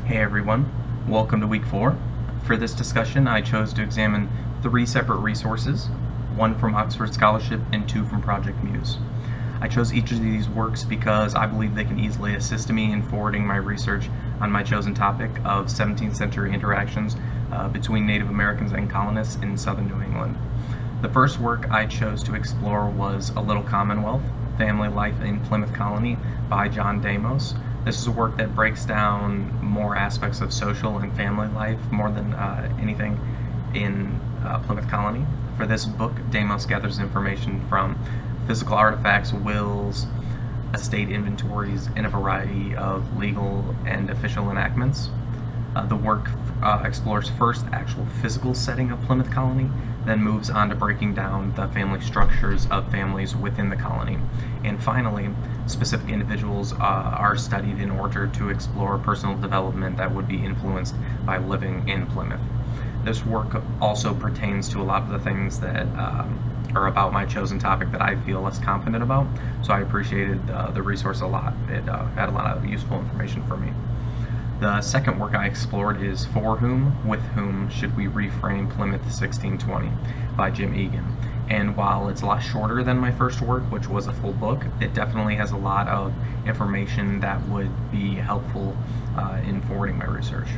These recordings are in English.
Hey everyone, welcome to week 4. For this discussion, I chose to examine 3 separate resources, 1 from Oxford Scholarship and 2 from Project Muse. I chose each of these works because I believe they can easily assist me in forwarding my research on my chosen topic of 17th century interactions between Native Americans and colonists in southern New England. The first work I chose to explore was A Little Commonwealth, Family Life in Plymouth Colony by John Damos. This is a work that breaks down more aspects of social and family life more than anything in Plymouth Colony. For this book, Damos gathers information from physical artifacts, wills, estate inventories, and a variety of legal and official enactments. The work explores first the actual physical setting of Plymouth Colony, then moves on to breaking down the family structures of families within the colony. And finally, specific individuals are studied in order to explore personal development that would be influenced by living in Plymouth. This work also pertains to a lot of the things that are about my chosen topic that I feel less confident about, so I appreciated the resource a lot. It had a lot of useful information for me. The second work I explored is For Whom, With Whom Should We Reframe Plymouth 1620 by Jim Egan. And while it's a lot shorter than my first work, which was a full book, it definitely has a lot of information that would be helpful in forwarding my research.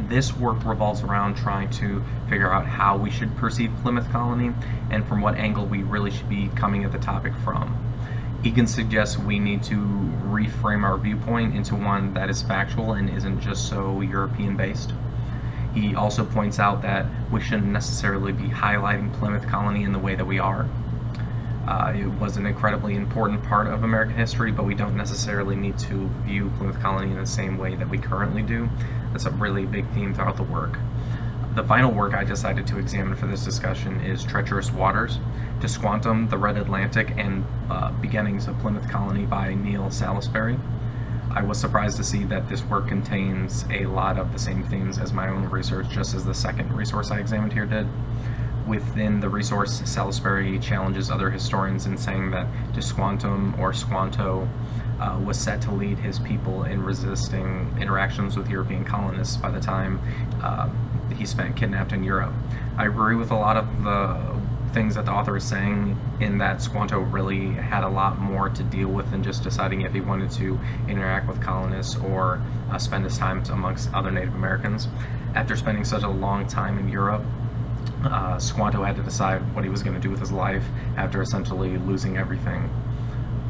This work revolves around trying to figure out how we should perceive Plymouth Colony and from what angle we really should be coming at the topic from. Egan suggests we need to reframe our viewpoint into one that is factual and isn't just so European-based. He also points out that we shouldn't necessarily be highlighting Plymouth Colony in the way that we are. It was an incredibly important part of American history, but we don't necessarily need to view Plymouth Colony in the same way that we currently do. That's a really big theme throughout the work. The final work I decided to examine for this discussion is Treacherous Waters, Tisquantum, The Red Atlantic, and Beginnings of Plymouth Colony by Neil Salisbury. I was surprised to see that this work contains a lot of the same themes as my own research, just as the second resource I examined here did. Within the resource, Salisbury challenges other historians in saying that Tisquantum or Squanto was set to lead his people in resisting interactions with European colonists by the time he spent kidnapped in Europe. I agree with a lot of the things that the author is saying, in that Squanto really had a lot more to deal with than just deciding if he wanted to interact with colonists or spend his time amongst other Native Americans. After spending such a long time in Europe, Squanto had to decide what he was going to do with his life after essentially losing everything.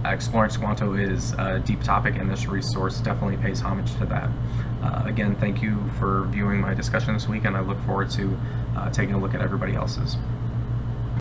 Exploring Squanto is a deep topic, and this resource definitely pays homage to that. Again, thank you for viewing my discussion this week, and I look forward to taking a look at everybody else's.